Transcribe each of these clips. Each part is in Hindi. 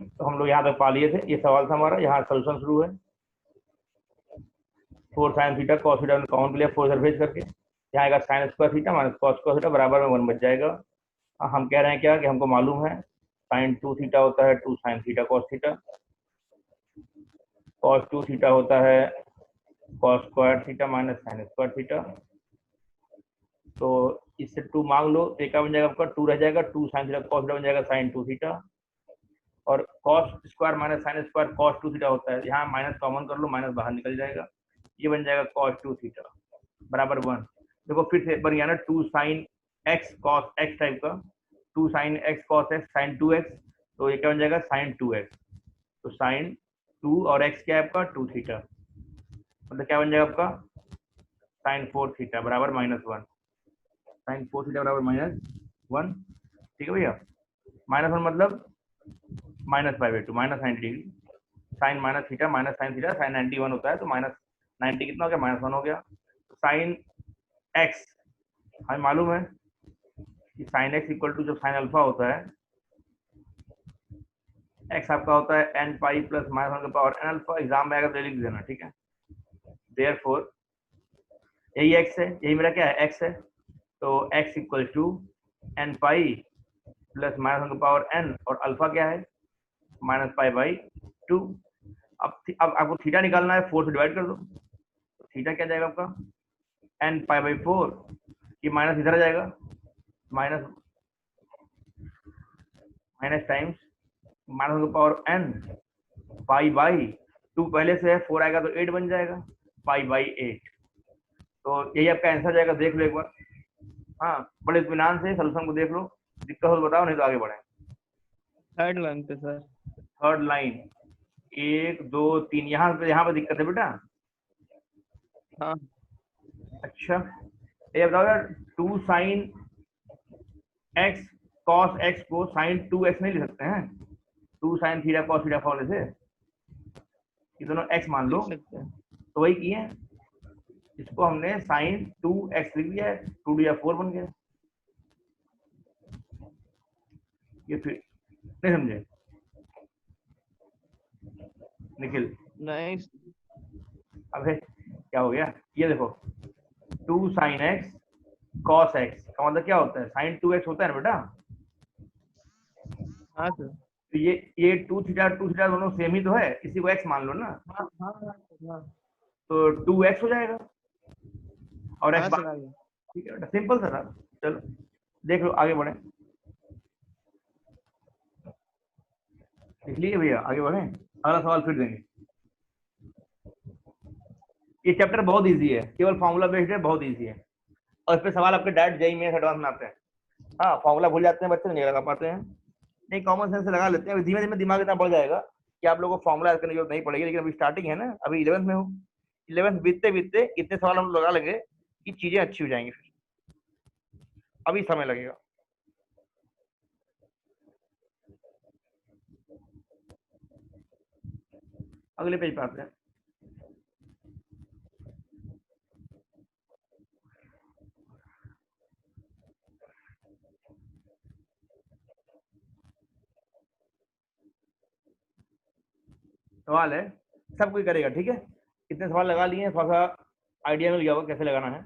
तो हम लोग यहाँ तक पा लिए थे, ये सवाल था हमारा। यहाँ सोल्यूशन शुरू है। 4 sine theta cos theta common लिया 4 सरफेस करके, यहाँ आएगा sign square theta minus cos square theta बराबर में 1 बच जाएगा। हम कह रहे हैं क्या कि हमको मालूम है साइन 2 थीटा होता है 2 sine theta cos theta, cos 2 theta होता है cos square theta minus sign square theta. तो इससे 2 मांग लो तो क्या बन जाएगा आपका, 2 रह जाएगा, 2 साइन थीटा कॉस थीटा बन जाएगा साइन 2 थीटा, और cos square minus sine square cos 2 theta होता है, यहाँ माइनस कॉमन कर लो, माइनस बाहर निकल जाएगा, ये बन जाएगा कॉस 2 थीटा बराबर 1। देखो फिर से बन गया ना 2 sine x cos x type का, 2 sine x cos x sine 2x, तो ये क्या बन जाएगा साइन 2x। तो साइन 2 और x क्या है आपका 2 थीटा, मतलब क्या बन जाएगा आपका साइन 4 थीटा बराबर -1, साइन 4 थीटा बराबर -1। ठीक है भैया, -1 मतलब -5/2 -90 degree, sine minus theta minus sine theta sine 91 होता है, तो -90 कितना हो गया -1 हो गया। साइन एक्स हमें मालूम है कि साइन एक्स इक्वल टू जब साइन अल्फा होता है, एक्स आपका होता है एन पाई प्लस -1 का पावर एन अल्फा, एग्जाम में आएगा तो लिख देना, ठीक है। देयरफॉर यही एक्स है, यही मेरा क्या है एक्स है, तो x equal to n pi plus -1 का पावर एन, और अल्फा क्या है -π/2। अब आपको थीटा निकालना है, 4 से डिवाइड कर दो, थीटा क्या जाएगा आपका एन π/4, ये माइनस इधर आ जाएगा, माइनस माइनस टाइम्स -1 का पावर एन π/2, पहले से है 4 आएगा तो 8 बन जाएगा π/8। तो यही आपका आंसर जाएगा, देख लो एक बार। हाँ, बड़े इत्मीनान से सलूशन को देख लो, दिक्कत हो तो बताओ, नहीं तो आगे बढ़े। थर्ड लाइन पे सर। थर्ड लाइन 1 2 3, यहाँ पे दिक्कत है बेटा। हाँ अच्छा, ये बताओ यार, 2 साइन एक्स कॉस एक्स को साइन 2x नहीं लिख सकते हैं, 2 साइन थीटा कॉस थीटा होने से ये दोनों x मान लो, लिख सकते हैं। तो वही किए, इसको हमने साइन 2x लिख दिया है, 2 या 4 बन गया। ये फिर नहीं समझे निखिल? नहीं। अबे क्या हो गया, ये देखो 2 साइन एक्स कॉस एक्स का मतलब क्या होता है, साइन 2x होता है ना बेटा। हाँ सर। तो ये 2 थीटा दोनों सेम ही तो है, इसी को x मान लो ना, हाँ हाँ हाँ हाँ। तो 2x हो जाएगा और x हाँ बार। सर आ गया। ठीक है बेटा, सिंपल सा था। चलो देख लो, आगे बढ़े, लिख लिए भैया, आगे बढ़े, अगला सवाल फिर देंगे। ये चैप्टर बहुत इजी है, केवल फॉर्मूला बेस्ड है, बहुत इजी है, और इस पे सवाल आपके डायरेक्ट जेईई में एडवांस में आते हैं। हाँ, फॉर्मूला भूल जाते हैं बच्चे, नहीं लगा पाते हैं, नहीं कॉमन सेंस से लगा लेते हैं, धीमे धीमे दिमाग इतना बढ़ जाएगा कि आप लोगों को फॉर्मूला करने की जरूरत नहीं पड़ेगी, लेकिन अभी स्टार्टिंग है ना, अभी 11th में हो, 11th बीतते बीतते इतने सवाल हम लगा लेंगे कि चीजें अच्छी हो जाएंगी, फिर अभी समय लगेगा। अगले पेज पे आते हैं। सवाल है, सब कोई करेगा, ठीक है, इतने सवाल लगा लिए हैं, थोड़ा सा आइडिया मिल गया होगा कैसे लगाना है।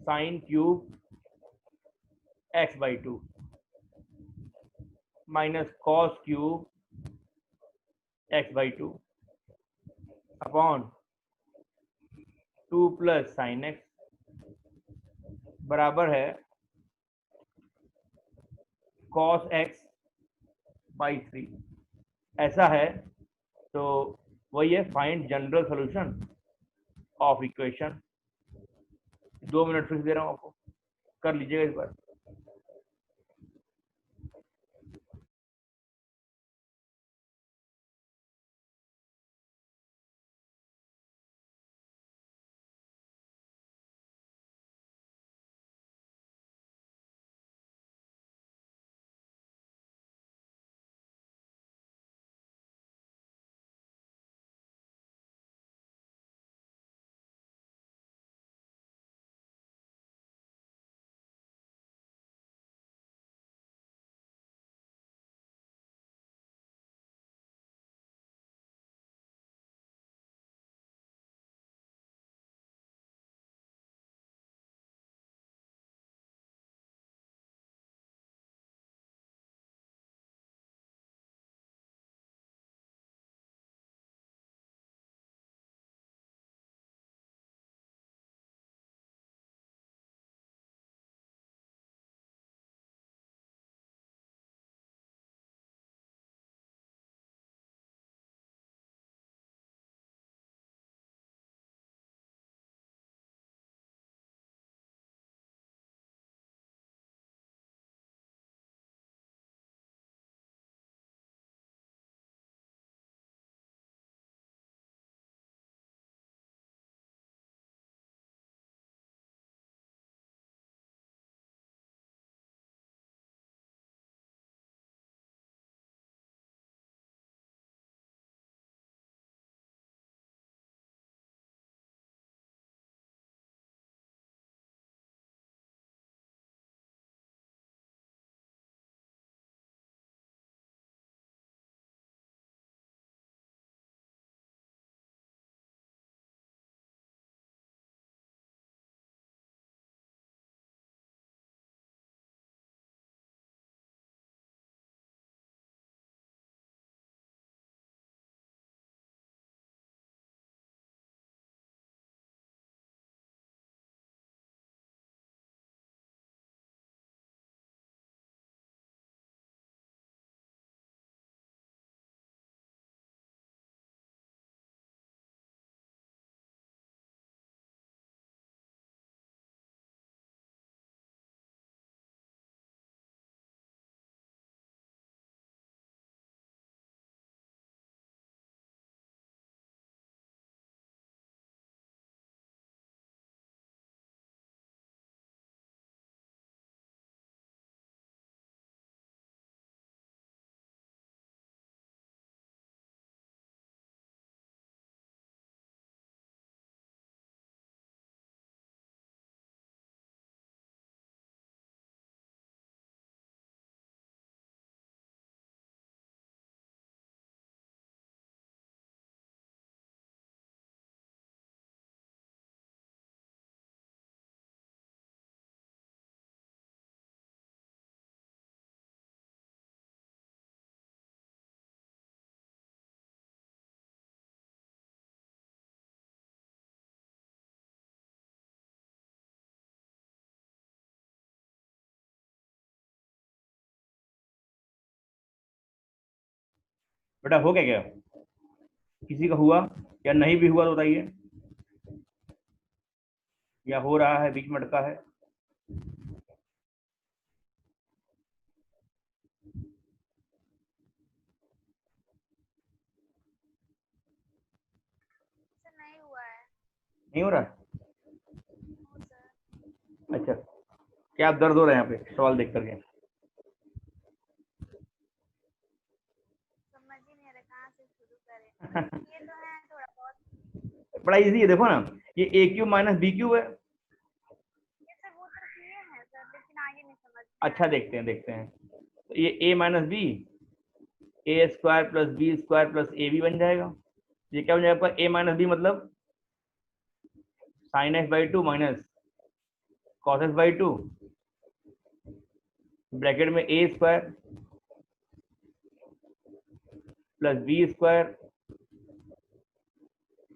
Sine cube x/2 minus cos cube x/2 upon 2 plus sign एक्स बराबर है कॉस एक्स बाई 3। ऐसा है तो वही है, find general solution of equation. 2 minute फिर दे रहा हूँ आपको, कर लीजिएगा इस बार। बेटा हो गया क्या? किसी का हुआ या नहीं भी हुआ तो बताइए, या हो रहा है, बीच में अटका है? सर नहीं हुआ है। नहीं हो रहा? No sir. अच्छा, क्या दर्द हो रहा है यहाँ पे सवाल देख करके? समझ ही नहीं आ रहा कहाँ से शुरू करें। ये तो है थोड़ा बहुत। बड़ा इजी है, देखो ना, ये ए क्यू माइनस बी क्यू है। ये सर वो तो किए हैं सर, लेकिन आगे नहीं समझ में अच्छा, आया। देखते हैं देखते हैं। तो ये a minus b, a square plus b square plus a b बन जाएगा। ये क्या बन जाएगा आपका? ए माइनस बी मतलब sine x by two minus cos x by two, bracket में a square plus b square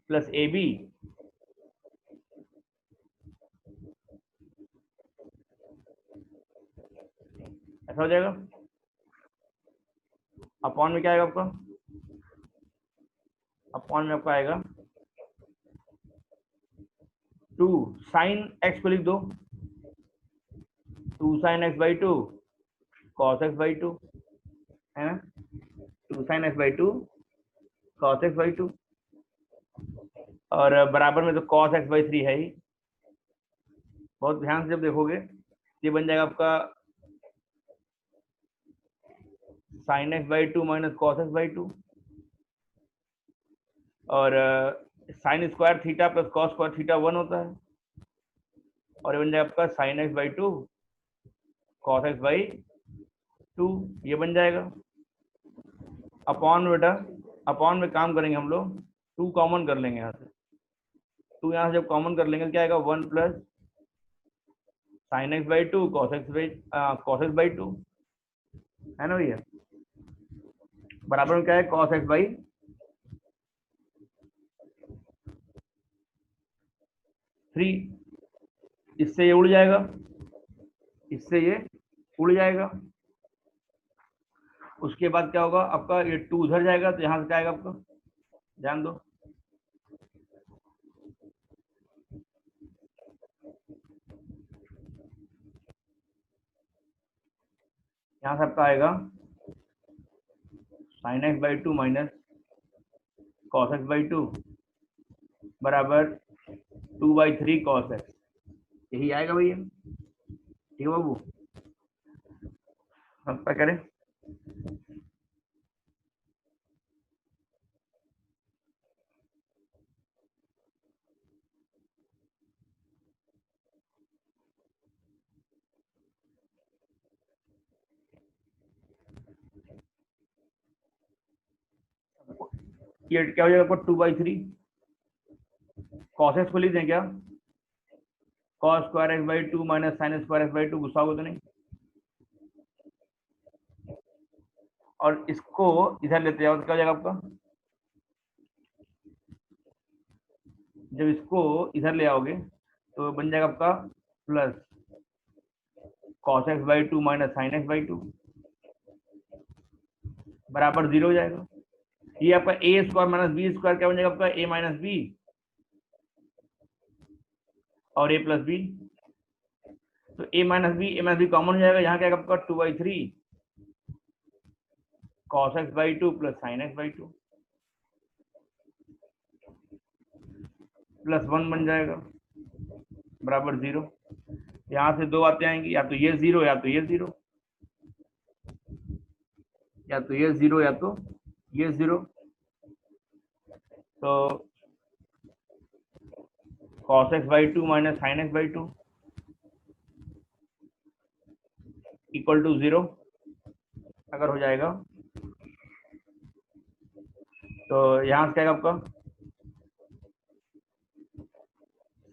plus a b, ऐसा हो जाएगा। अपॉन में क्या आएगा आपका? अपॉन में आपका आएगा टू साइन एक्स को लिख दो, two sine x by two cos x by two, है ना? Two sine x by two cos x by two, और बराबर में तो कॉस एक्स बाई थ्री है ही। बहुत ध्यान से जब देखोगे ये बन जाएगा आपका sine x by two minus cos x by two, और sine square theta plus cos square theta 1 होता है, और ये बन जाएगा आपका sine x by two cos x by two, ये बन जाएगा। अपॉन में बेटा, अपॉन में काम करेंगे हम लोग, टू कॉमन कर लेंगे यहाँ से। टू यहाँ से जब कॉमन कर लेंगे तो क्या आएगा? 1 plus sign x by two cos x by two, है ना भैया? बराबर में क्या है? Cos x by three. इससे ये उड़ जाएगा, इससे ये उड़ जाएगा। उसके बाद क्या होगा आपका? ये टू उधर जाएगा तो यहाँ से क्या आएगा आपका? ध्यान दो, यहाँ से आपका आएगा sign x by two minus cos x by to बराबर 2/3 कॉस एक्स, यही आएगा भैया। ठीक है बाबू, हम क्या करें? ये क्या हो जाएगा आपका? 2/3 कॉस एक्स को लिख दें क्या? Cos square x by two minus sine square x by to, गुस्सा होगा तो नहीं? और इसको इधर लेते जाओ तो क्या हो जाएगा आपका? जब इसको इधर ले आओगे तो बन जाएगा आपका plus cos x by two minus sine x by to बराबर 0 हो जाएगा। ये आपका ए स्क्वायर माइनस बी स्क्वायर क्या बन जाएगा आपका? ए माइनस बी और ए प्लस बी, तो ए माइनस बी कॉमन हो जाएगा। यहाँ क्या आएगा आपका? 2/3 cos x by two plus sign x by two plus 1 बन जाएगा बराबर 0। यहाँ से दो बातें आएंगी, या तो ये 0 या तो ये 0, या तो ये 0 या तो ये 0। तो cos x by two minus sine x by two equal to 0 अगर हो जाएगा तो यहाँ से क्या आएगा आपका?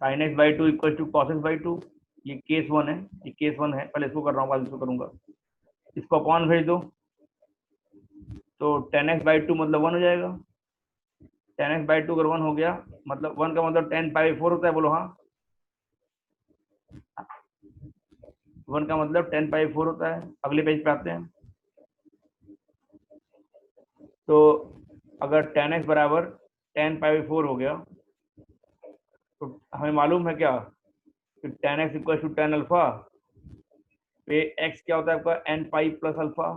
Sine x by two equal to cos x by two. ये केस 1 है, ये केस 1 है, पहले इसको कर रहा हूँ बाद इसको करूंगा। इसको अपॉन भेज दो तो tan x बाई टू मतलब 1 हो जाएगा। tan x बाई टू अगर 1 हो गया मतलब 1 का मतलब tan पाई 4 होता है, बोलो हाँ। 1 का मतलब tan पाई 4 होता है। अगले पेज पे आते हैं। तो अगर tan x बराबर tan पाई बाई 4 हो गया तो हमें मालूम है क्या कि tan x equal to tan alpha पे x क्या होता है आपका n पाई प्लस अल्फा।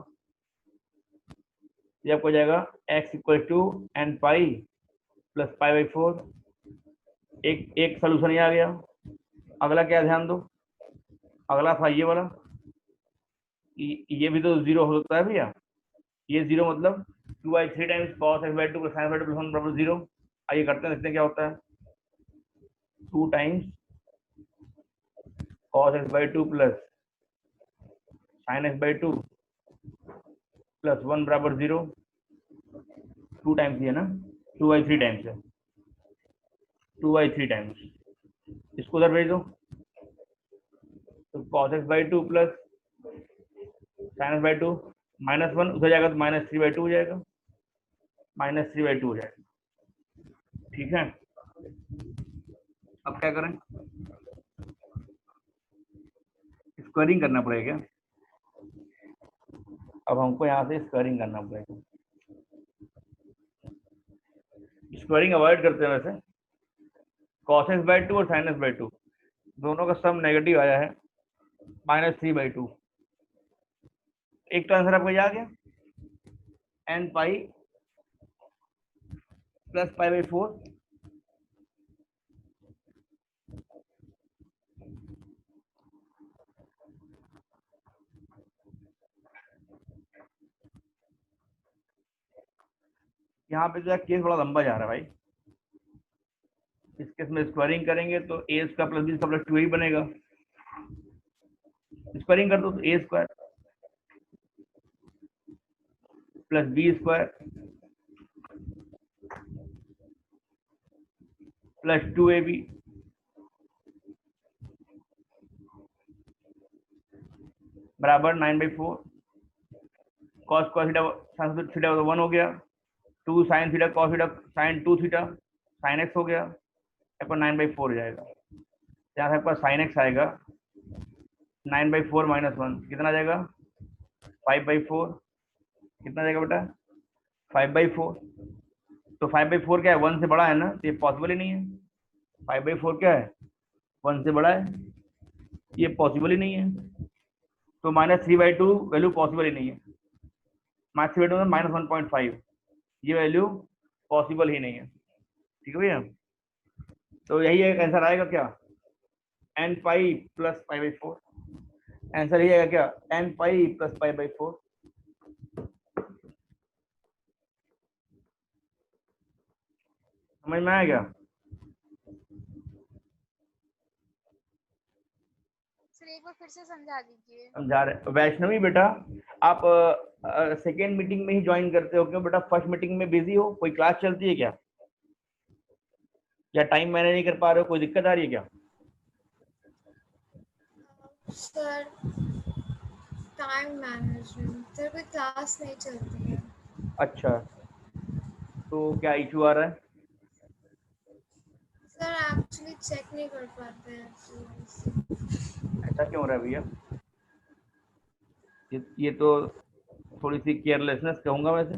ये आपको जाएगा x equal to n pi plus pi by 4। एक सोल्यूशन ये आ गया। अगला क्या ध्यान दो, अगला था ये वाला, ये भी तो जीरो हो सकता है भैया। ये जीरो मतलब 2/3 times cos x by 2 plus sin x by 2 plus 1 बराबर 0। आइए करते हैं, देखते हैं क्या होता है। 2 times cos x by 2 plus sin x by 2 plus 1 बराबर 0। 2 टाइम्स ये ना, 2/3 टाइम्स है, 2/3 टाइम्स। इसको उधर भेज दो तो cos x by 2 plus sin x by 2 -1 उधर जाएगा तो -3/2 हो जाएगा, -3/2 हो जाएगा। ठीक है, अब क्या करें, स्क्वायरिंग करना पड़ेगा। अब हमको यहाँ से स्क्वायरिंग करना पड़ेगा। स्क्वायरिंग अवॉइड करते हैं वैसे। cos x बाई 2 और sin x बाई 2 दोनों का सम नेगेटिव आया है, -3/2। एक तो आंसर आपका ये आ गया n pi plus pi by 4। यहाँ पे जो है केस बड़ा लंबा जा रहा है भाई। इस केस में स्क्वायरिंग करेंगे तो a square plus b square plus 2 ही बनेगा। स्क्वायरिंग कर दो तो a square plus b square plus 2ab बराबर 9/4। कॉस थीटा sin थीटा 1 हो गया, 2 sin theta cos theta sin 2 theta sin x हो गया, आपका 9/4 हो जाएगा। यहाँ से आपका sin x आएगा 9/4 -1 कितना आ जाएगा 5/4। कितना जाएगा बेटा 5/4। तो 5/4 क्या है 1 से बड़ा है ना, तो ये पॉसिबल ही नहीं है। 5/4 क्या है 1 से बड़ा है, ये पॉसिबल ही नहीं है। तो -3/2 वैल्यू पॉसिबल ही नहीं है। -3/2 -1.5 ये वैल्यू पॉसिबल ही नहीं है। ठीक है भैया, तो यही एक आंसर आएगा क्या n pi plus pi by 4। Answer यही आएगा क्या n pi plus pi by 4। समझ में आया क्या? सर एक बार फिर से समझा दीजिए। समझा रहे वैष्णवी बेटा, आप सेकेंड मीटिंग में ही ज्वाइन करते हो क्यों बेटा? फर्स्ट मीटिंग में बिजी हो, कोई क्लास चलती है क्या, या टाइम मैनेज नहीं कर पा रहे हो, कोई दिक्कत आ रही है क्या? सर टाइम मैनेजमेंट सर कोई क्लास नहीं चलती है। अच्छा, तो क्या इशू आ रहा है? सर एक्चुअली चेक नहीं कर पाते हैं। ऐसा क्यों हो रहा है भैया? ये तो थोड़ी सी केयरलेसनेस कहूंगा वैसे,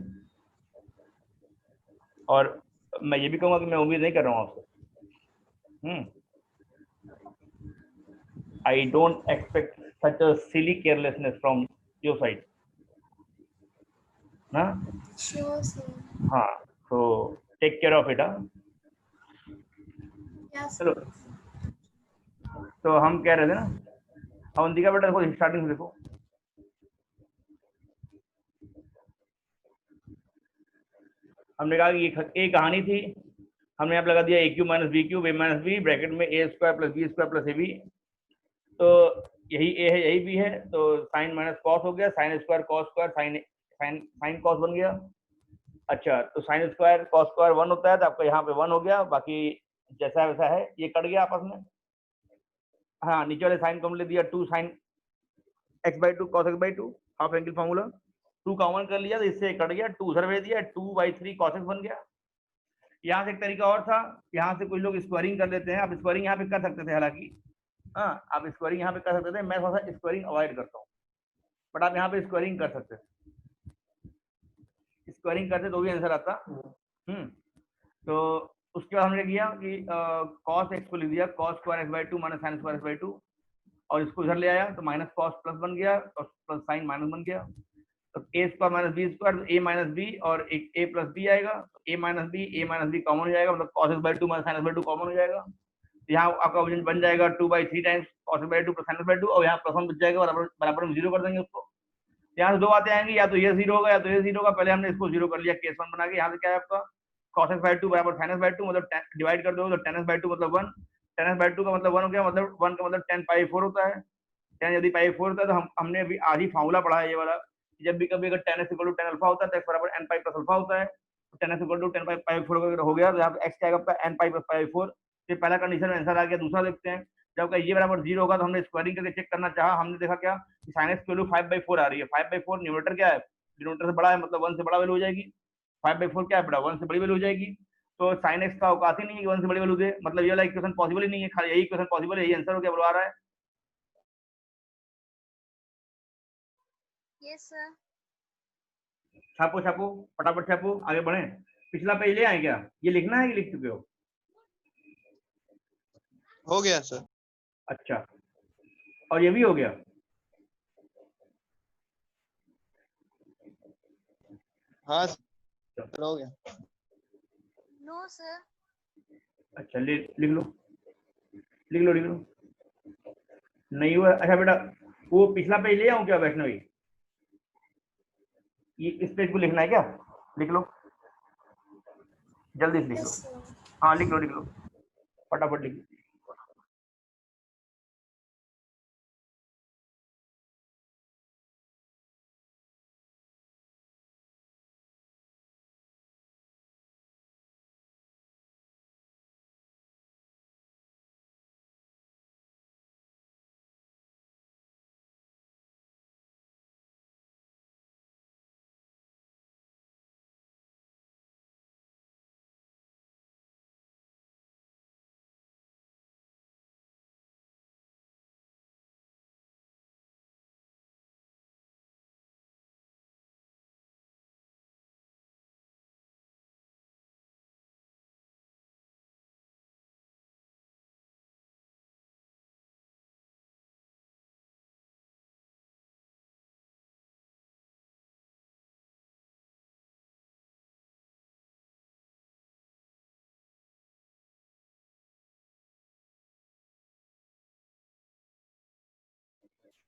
और मैं ये भी कहूंगा कि मैं उम्मीद नहीं कर रहा हूँ आपसे। I don't expect such a silly carelessness from your side. ना? Sure sir. हाँ, तो टेक केयर ऑफ इट। चलो, तो हम कह रहे थे ना, अवंतिका बेटा देखो स्टार्टिंग से देखो, हमने कहा कि एक कहानी थी, हमने यहाँ पे लगा दिया a cube minus b cube, a minus b bracket में a square plus b square plus a b. तो यही ए है यही बी है, तो साइन माइनस कॉस हो गया, sine square cos square sine cos बन गया। अच्छा, तो साइन स्क्वायर कॉस स्क्वायर 1 होता है, तो आपका यहाँ पे 1 हो गया, बाकी जैसा वैसा है, ये कट गया आपस में। हाँ, नीचे वाले साइन को हमने दिया 2 sine x by 2 cos x by 2 half angle formula, 2 common कर लिया तो इससे कट गया, 2 उधर भेज दिया, 2/3 कॉस एक्स बन गया। यहाँ से एक तरीका और था, यहाँ से कुछ लोग स्क्वायरिंग कर लेते हैं। आप स्क्वायरिंग यहाँ पे कर सकते थे, हालांकि हाँ आप स्क्वायरिंग यहाँ पे कर सकते थे, मैं थोड़ा सा स्क्वायरिंग अवॉइड करता हूँ, बट आप यहाँ पे स्क्वायरिंग कर सकते थे। स्क्वायरिंग करते तो भी आंसर आता। तो उसके बाद हमने किया कि cos x को लिख दिया cos square x by 2 minus sine square x by 2, और इसको इधर ले आया तो माइनस कॉस प्लस बन गया और प्लस साइन माइनस बन गया। तो a square minus B square, A minus B और एक ए प्लस बी आएगा, ए माइनस बी कॉमन हो जाएगा, मतलब cos x by 2 minus sine x by 2 common हो जाएगा। यहाँ आपका वजन बन जाएगा 2/3 times cos x by 2 plus sine x by 2, और यहाँ प्लस 1 बच जाएगा, बराबर में 0 कर देंगे उसको। यहाँ से दो बातें आएंगी, या तो ये 0 होगा या तो ये 0 होगा। पहले हमने इसको 0 कर लिया केस 1 बना के। यहाँ से क्या है आपका cos x बाई 2 बराबर sin x बाई 2, मतलब डिवाइड कर दो तो tan x बाई 2 मतलब 1, tan x बाई 2 का मतलब 1 हो गया, मतलब 1 का मतलब tan पाई 4 होता है। tan यदि पाई 4 होता है तो हमने अभी आज ही फार्मूला पढ़ा है ये वाला, जब भी कभी अगर tan x equal to tan alpha होता है तो x बराबर n पाई प्लस अल्फा होता है। tan x equal to tan pi 4 अगर हो गया तो यहाँ पे x क्या आएगा आपका n पाई प्लस पाई 4। ये पहला कंडीशन में आंसर आ गया। दूसरा देखते हैं, जब का ये बराबर 0 होगा तो हमने स्क्वायरिंग करके चेक करना चाहा। हमने देखा क्या कि sin x की वैल्यू 5/4 आ रही है। 5/4 न्यूमरेटर क्या है, डिनोमिनेटर से बड़ा है, मतलब 1 से बड़ा वैल्यू हो जाएगी। 5/4 क्या है बेटा, 1 से बड़ी वैल्यू हो जाएगी। तो sin x का औकात ही नहीं है कि 1 से बड़ी वैल्यू दे, मतलब ये वाला इक्वेशन पॉसिबल ही नहीं है। खाली यही इक्वेशन पॉसिबल है, यही आंसर हो गया, बुलवा रहा है। Yes sir. छापो छापो फटाफट छापो, आगे बढ़े। पिछला पेज ले आए क्या, ये लिखना है कि लिख चुके हो? हो गया सर। अच्छा, और ये भी हो गया? हाँ सर हो गया। No sir. अच्छा लिख लो लिख लो लिख लो। नहीं हुआ? अच्छा बेटा वो पिछला पेज ले आऊं क्या वैष्णवी? ये इस पेज को लिखना है क्या? लिख लो जल्दी से लिख लो। Yes sir. हाँ लिख लो फटाफट लिख लो।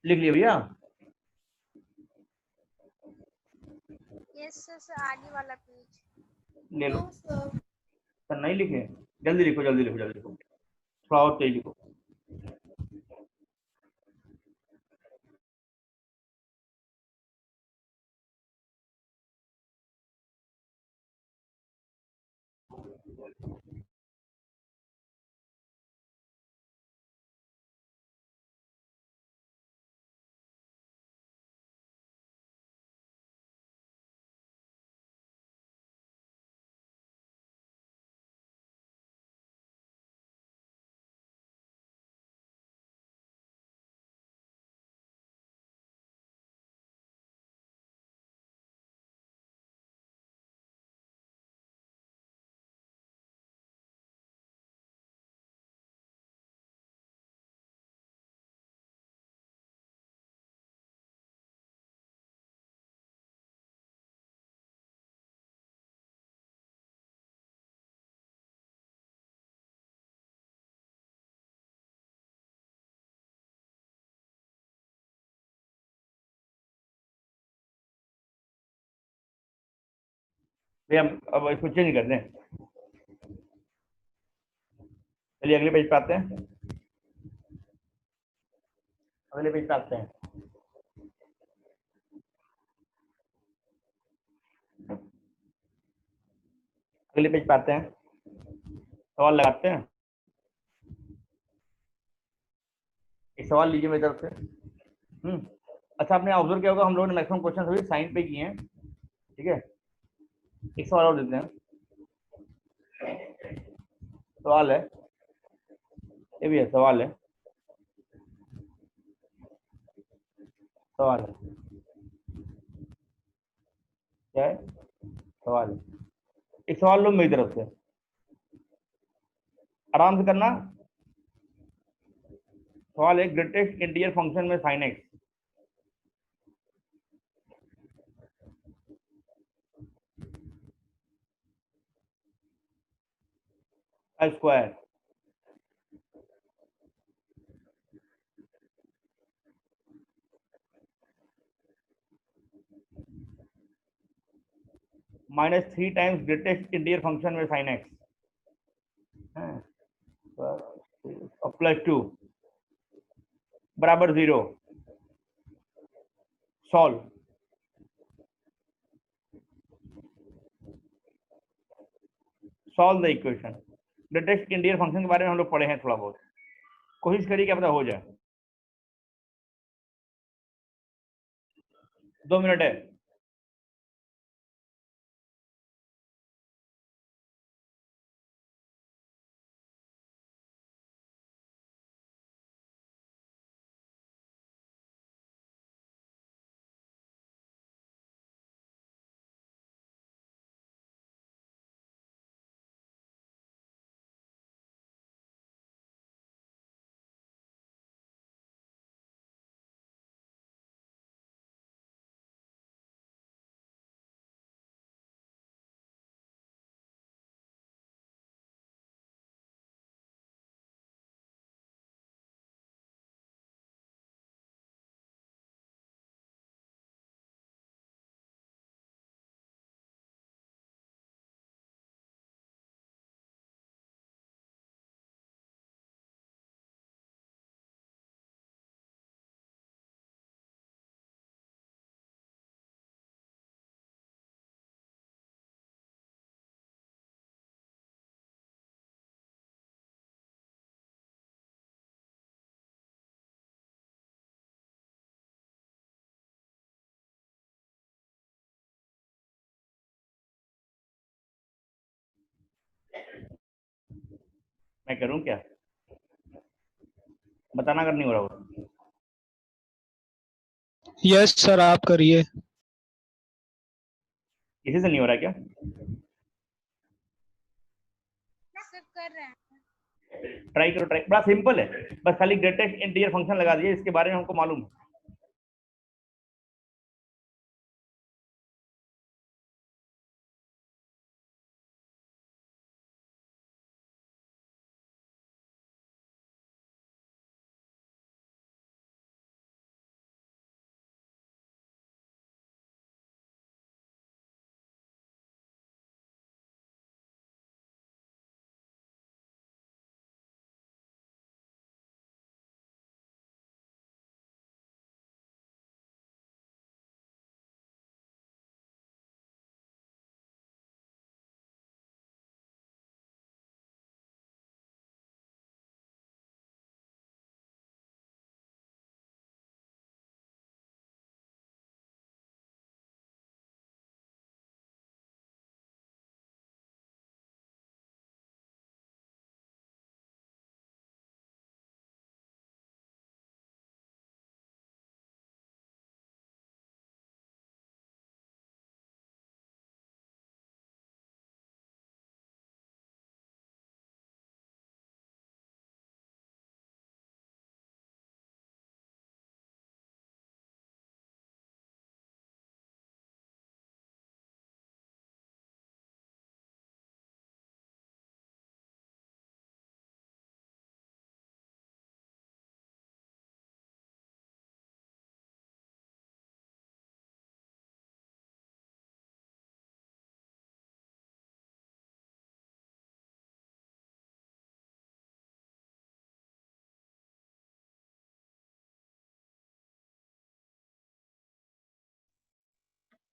लिख लिया भैया? यस सर, आगे वाला पेज। ले लो। No sir. सर नहीं लिखे? जल्दी लिखो जल्दी लिखो जल्दी लिखो, थोड़ा और तेज लिखो। भैया अब इसको चेंज कर दें। चलिए अगले पेज पे आते हैं, अगले पेज पे आते हैं। अगले पेज पे आते हैं, सवाल लगाते हैं। एक सवाल लीजिए मेरी तरफ से। अच्छा आपने ऑब्जर्व किया होगा हम लोगों ने मैक्सिमम क्वेश्चन सभी साइन पे किए हैं, ठीक है। एक सवाल और देते हैं, सवाल है ये भी है, सवाल है सवाल है क्या है? सवाल, एक सवाल लो मेरी तरफ से, आराम से करना। सवाल है ग्रेटेस्ट इंटीजर फंक्शन में sine x. Square -3 times greatest integer function में साइन एक्स +2 बराबर 0। Solve. Solve the equation. Greatest integer function के बारे में हम लोग पढ़े हैं थोड़ा बहुत, कोशिश करिए क्या पता हो जाए। 2 मिनट है। मैं करूं क्या, बताना अगर नहीं हो रहा हो। यस सर, आप करिए। किसी से नहीं हो रहा क्या? सब कर रहे हैं। ट्राई करो, ट्राई, बड़ा सिंपल है, बस खाली ग्रेटेस्ट इंटीजर फंक्शन लगा दिए, इसके बारे में हमको मालूम है।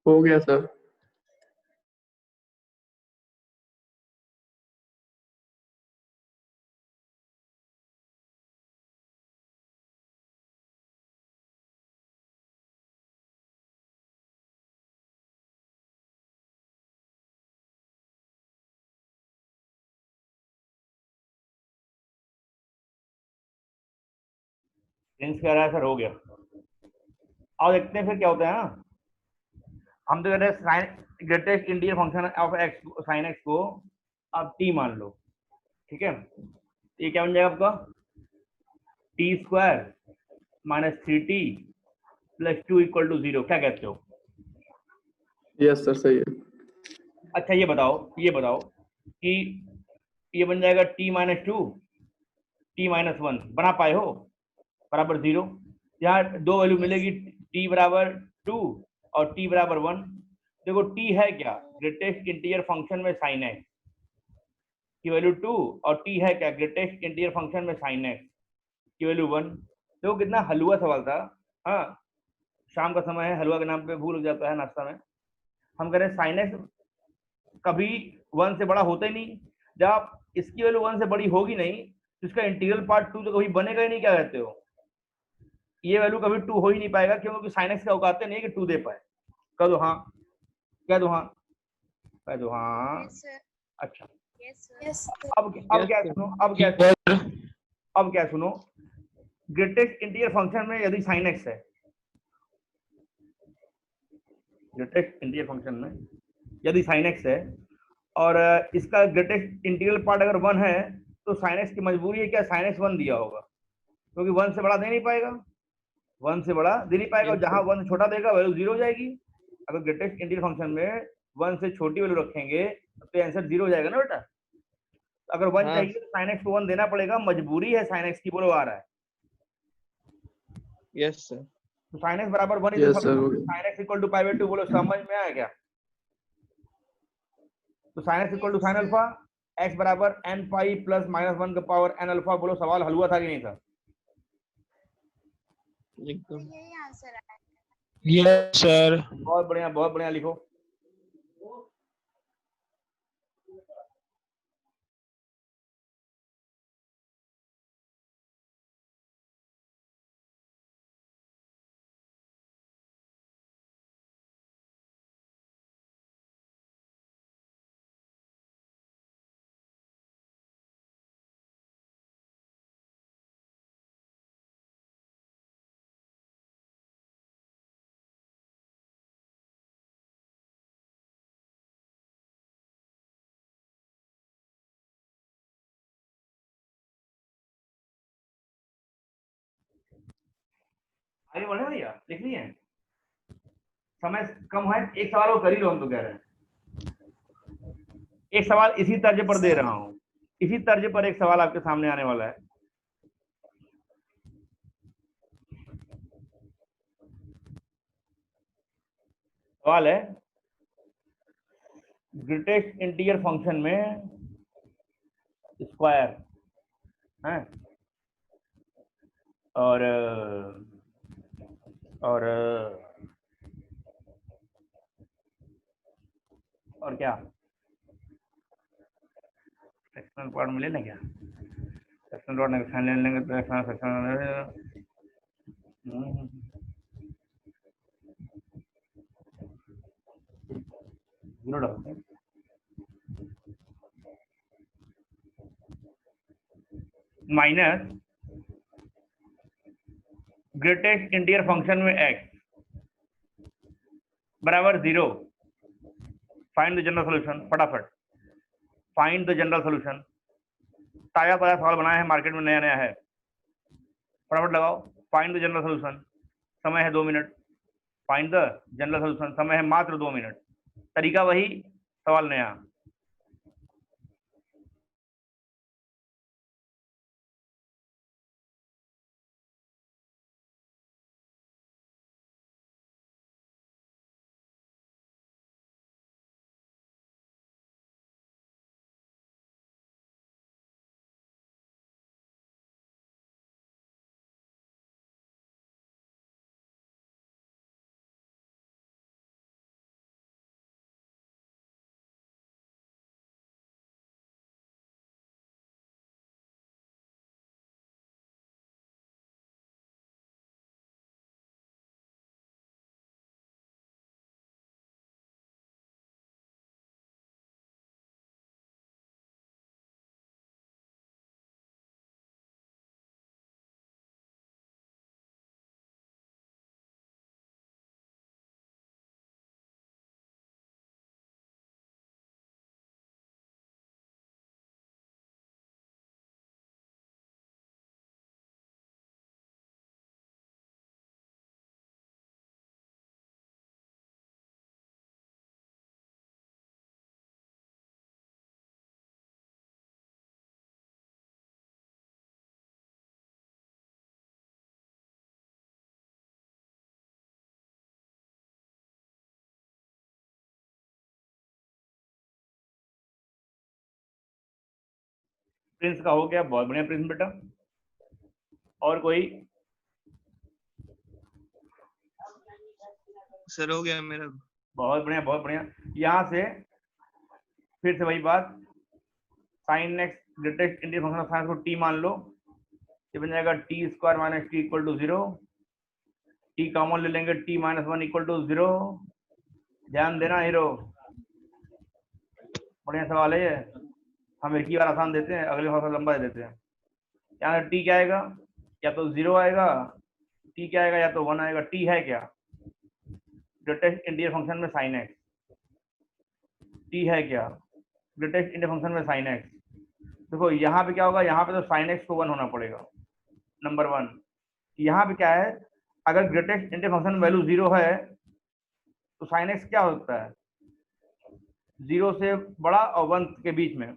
हो गया सर। प्रिंस कह रहा है सर हो गया। आओ देखते हैं फिर क्या होता है ना। हम तो कह रहे हैं sine greatest integer function of x sine x को आप टी मान लो, ठीक है। ये क्या बन जाएगा आपका T square minus 3t plus 2 equal to 0। क्या कहते हो? यस सर सही है। अच्छा ये बताओ कि ये बन जाएगा t माइनस 2 t माइनस 1 बना पाए हो बराबर 0। यहाँ दो वैल्यू मिलेगी, t बराबर 2 और t बराबर 1। देखो t है क्या, ग्रेटेस्ट इंटीजर फंक्शन में साइन एक्स की वैल्यू 2 और t है क्या, ग्रेटेस्ट इंटीजर फंक्शन में साइन एक्स की वैल्यू 1। देखो कितना हलवा सवाल था। हाँ शाम का समय है, हलवा के नाम पे भूल हो जाता है नाश्ता में। हम कह रहे हैं साइन एक्स कभी 1 से बड़ा होता ही नहीं। जब इसकी वैल्यू 1 से बड़ी होगी नहीं तो इसका इंटीग्रल पार्ट 2 तो कभी बनेगा ही नहीं। क्या कहते हो? ये वैल्यू कभी 2 हो ही नहीं पाएगा, क्योंकि साइन एक्स का औकात नहीं है कि 2 दे पाए। कह दो हाँ, कह दो हाँ, कह दो हाँ। Yes, sir. अच्छा Yes, sir. Yes, sir. अब क्या Yes, sir. सुनो, सर अब क्या सुनो, ग्रेटेस्ट इंटीजर फंक्शन में यदि साइन एक्स है, ग्रेटेस्ट इंटीजर फंक्शन में यदि साइन एक्स है और इसका ग्रेटेस्ट इंटीग्रल पार्ट अगर 1 है तो साइन एक्स की मजबूरी है क्या, साइन एक्स 1 दिया होगा, क्योंकि 1 से बड़ा दे नहीं पाएगा, 1 से बड़ा दे नहीं पाएगा। और Yes, जहां sir. 1 से छोटा देगा वैल्यू 0 हो जाएगी। अगर ग्रेटेस्ट इंटीजर फंक्शन में 1 से छोटी वैल्यू रखेंगे तो आंसर 0 हो जाएगा ना बेटा। अगर 1 हाँ चाहिए तो साइन एक्स को 1 देना पड़ेगा, मजबूरी है साइन एक्स की। बोलो आ रहा है yes sir. तो साइन एक्स बराबर 1 यस सर हो गया। Sine x equal to pi by 2। बोलो समझ में आया क्या? तो sign x equal to sine alpha, x बराबर एन पाई प्लस माइनस 1 का पावर एन अल्फा। बोलो सवाल हलवा था कि नहीं था? एकदम यही आंसर आया। Yes sir. बहुत बढ़िया लिखो। आगे बढ़े भैया, लिख लिए? समय कम है, एक सवाल वो कर ही लो, हम तो कह रहे हैं। एक सवाल इसी तर्ज पर दे रहा हूं, इसी तर्ज पर एक सवाल आपके सामने आने वाला है। सवाल है ग्रेटेस्ट इंटीजर फंक्शन में स्क्वायर है और और क्या सेक्शनल पार्ट में ले लें क्या? सेक्शनल पार्ट नेक्शन ले लेंगे तो सेक्शनल जीरो डालते हैं। माइनस ग्रेटेस्ट इंटीजर फंक्शन में x बराबर 0। Find the general solution. फटाफट फाइंड द जनरल सॉल्यूशन। ताजा ताजा सवाल बनाया है, मार्केट में नया नया है। फटाफट लगाओ फाइंड द जनरल सॉल्यूशन। समय है 2 minute. Find the general solution, समय है मात्र 2 मिनट। तरीका वही, सवाल नया। प्रिंस का हो गया, बहुत बढ़िया प्रिंस बेटा। और कोई? सर हो गया मेरा। बहुत बढ़िया बहुत बढ़िया। यहाँ से फिर से वही बात, sine x greatest integer function of sine को टी मान लो, ये बन जाएगा T square minus T equal to 0। T common ले लेंगे, टी माइनस 1 इक्वल टू 0। ध्यान देना हीरो, बढ़िया सवाल है ये। हम एक ही बार आसान देते हैं, अगले बार लंबा दे देते हैं। यहाँ टी क्या आएगा, या तो 0 आएगा, टी क्या आएगा, या तो 1 आएगा। टी है क्या, ग्रेटेस्ट इंटीजर फंक्शन में साइन एक्स। टी है क्या, ग्रेटेस्ट इंटीजर फंक्शन में साइन एक्स। देखो यहाँ पे क्या होगा, यहाँ पे तो साइन एक्स को 1 होना पड़ेगा, नंबर 1। यहाँ पे क्या है, अगर ग्रेटेस्ट इंटीजर फंक्शन वैल्यू 0 है तो साइन एक्स क्या होता है, 0 से बड़ा और 1 के बीच में,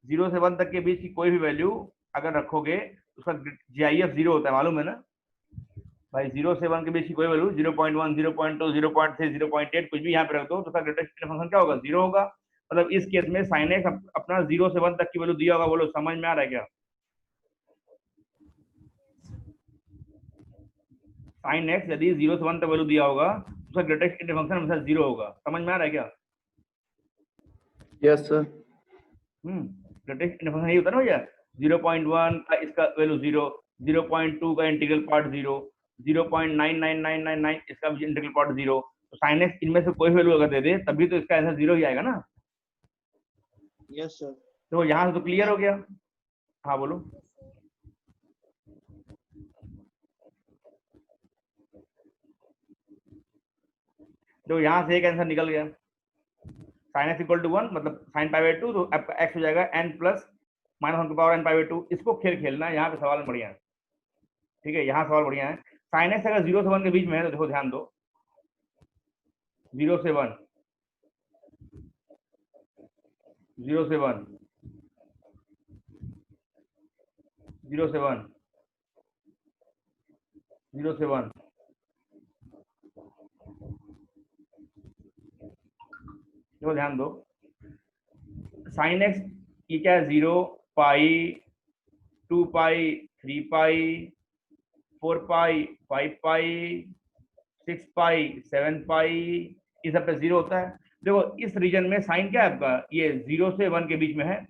0 से 1 तक के बीच की कोई भी वैल्यू अगर रखोगे उसका GIF 0 होता है, मालूम है ना भाई। 0 से 1 के बीच की कोई वैल्यू 0.1, 0.2, 0.3, 0.8 कुछ भी यहाँ पे रख दो तो उसका ग्रेटेस्ट इंटीजर फंक्शन क्या होगा, 0 होगा। मतलब इस केस में साइन एक्स अपना 0 से 1 तक की वैल्यू दिया होगा। बोलो समझ में आ रहा है क्या? साइन एक्स यदि 0 से 1 तक वैल्यू दिया होगा उसका ग्रेटेस्ट इंटीजर फंक्शन हमेशा 0 होगा। समझ में आ रहा है क्या? Yes sir. Greatest integer function यही होता है ना भैया, 0.1 का इसका वैल्यू 0, 0.2 का इंटीग्रल पार्ट 0, 0.99999 इसका इंटीग्रल पार्ट 0। तो साइन एक्स इनमें से कोई वैल्यू अगर दे दे तभी तो इसका आंसर 0 ही आएगा ना। Yes sir. तो यहाँ से तो क्लियर हो गया। हाँ बोलो। तो यहाँ से एक आंसर निकल गया, साइन एक्स इक्वल टू 1 मतलब साइन पाई बाई 2, तो आपका एक्स हो जाएगा n प्लस माइनस 1 की पावर n पाई बाई 2। इसको खेल खेलना है, यहाँ पे सवाल बढ़िया है, ठीक है, यहाँ सवाल बढ़िया है। साइन एक्स अगर 0 से 1 के बीच में है तो देखो ध्यान दो, 0 से 1, 0 से 1, 0 से 1, 0 से 1, देखो ध्यान दो, साइन एक्स ये क्या है, 0, पाई, 2 पाई, 3 पाई, 4 पाई, 5 पाई, 6 पाई, 7 पाई, इस सब पे 0 होता है। देखो इस रीजन में साइन क्या है आपका, ये 0 से 1 के बीच में है,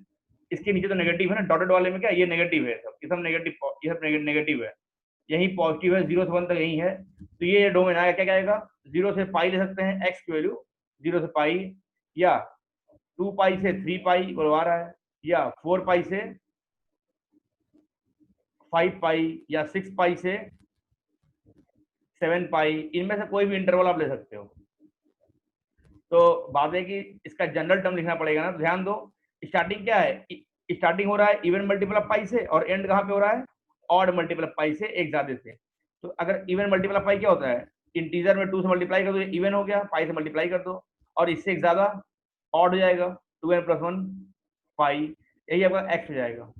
इसके नीचे तो नेगेटिव है ना, डॉटेड वाले में क्या ये नेगेटिव है, सब ये सब नेगेटिव, ये सब नेगेटिव है, यही पॉजिटिव है, 0 से 1 तक यही है। तो ये डोमेन आएगा, क्या क्या आएगा, 0 से पाई ले सकते हैं, एक्स की वैल्यू 0 से पाई, या 2 पाई से 3 पाई बोलवा रहा है, या 4 पाई से 5 पाई, या 6 पाई से 7 पाई, इनमें से कोई भी इंटरवल आप ले सकते हो। तो बात है कि इसका जनरल टर्म लिखना पड़ेगा ना। तो ध्यान दो, स्टार्टिंग क्या है, स्टार्टिंग हो रहा है इवन मल्टीपल ऑफ पाई से, और एंड कहाँ पे हो रहा है, ऑड मल्टीपल ऑफ पाई से, एक ज्यादा से। तो अगर इवन मल्टीपल ऑफ पाई क्या होता है, इंटीजर में 2 से मल्टीप्लाई कर दो, इवन हो गया, पाई से मल्टीप्लाई कर दो, और इससे एक ज्यादा ऑड हो जाएगा, 2n + 1 पाई, यही आपका एक्स हो जाएगा।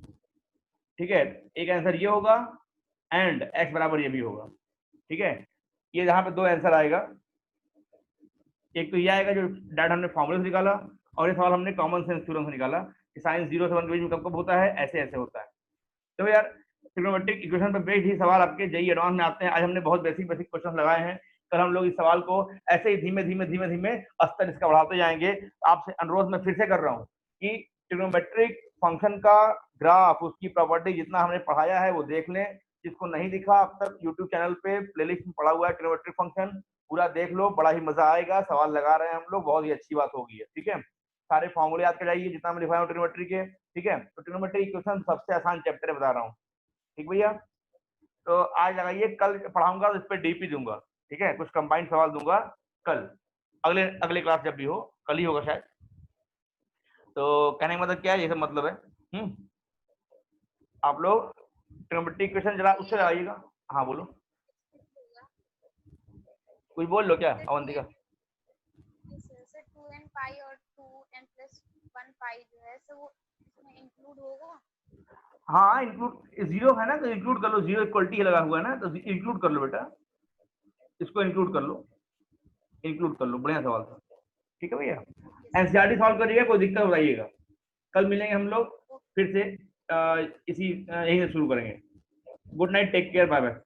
ठीक है, एक आंसर ये होगा, एंड एक्स बराबर ये भी होगा। ठीक है, ये यहाँ पे 2 आंसर आएगा, एक तो ये आएगा जो डायरेक्ट हमने फॉर्मूले से निकाला, और ये सवाल हमने कॉमन सेंस थ्योरम से निकाला कि साइन 0 से 1 के बीच में कब कब होता है, ऐसे ऐसे होता है। तो यार ट्रिग्नोमेट्रिक इक्वेशन पर बेस्ड ही सवाल आपके जेईई एडवांस में आते हैं। आज हमने बहुत बेसिक क्वेश्चन लगाए हैं, कल हम लोग इस सवाल को ऐसे ही धीमे धीमे स्तर इसका बढ़ाते जाएंगे। आपसे अनुरोध मैं फिर से कर रहा हूँ कि ट्रिग्नोमेट्रिक फंक्शन का ग्राफ, उसकी प्रॉपर्टी जितना हमने पढ़ाया है वो देख लें। जिसको नहीं दिखा अब तक, यूट्यूब चैनल पे प्लेलिस्ट में पड़ा हुआ है ट्रिग्नोमेट्रिक फंक्शन, पूरा देख लो, बड़ा ही मजा आएगा। सवाल लगा रहे हैं हम लोग, बहुत ही अच्छी बात होगी है। ठीक है, सारे फॉर्मूले याद कर जाइए जितना मैं लिखवाया हूँ ट्रिग्नोमेट्री के। ठीक है, तो ट्रिग्नोमेट्री इक्वेशन सबसे आसान चैप्टर बता रहा हूँ। ठीक भैया, तो आज लगाइए, कल पढ़ाऊंगा तो इस पर डीपी दूंगा। ठीक है, कुछ कंबाइंड सवाल दूंगा कल, अगले क्लास जब भी हो, कल ही होगा शायद। तो कहने का मतलब क्या है, ये सब मतलब है। आप लोग ट्रिग्नोमेट्री इक्वेशन जरा उससे लगाइएगा। हाँ बोलो, कुछ बोल लो क्या अवंतिका। सर 2n पाई और 2n + 1 पाई जो है सो वो इसमें इंक्लूड होगा। हाँ इंक्लूड, 0 है ना तो इंक्लूड कर लो, 0 इक्वलिटी लगा हुआ है ना तो इंक्लूड कर लो बेटा, इसको इंक्लूड कर लो, इंक्लूड कर लो। बढ़िया सवाल था। ठीक है भैया, एनसीईआरटी सॉल्व करिएगा, कोई दिक्कत बताइएगा। कल मिलेंगे हम लोग फिर से इसी यहीं से शुरू करेंगे। Good night, take care, bye bye.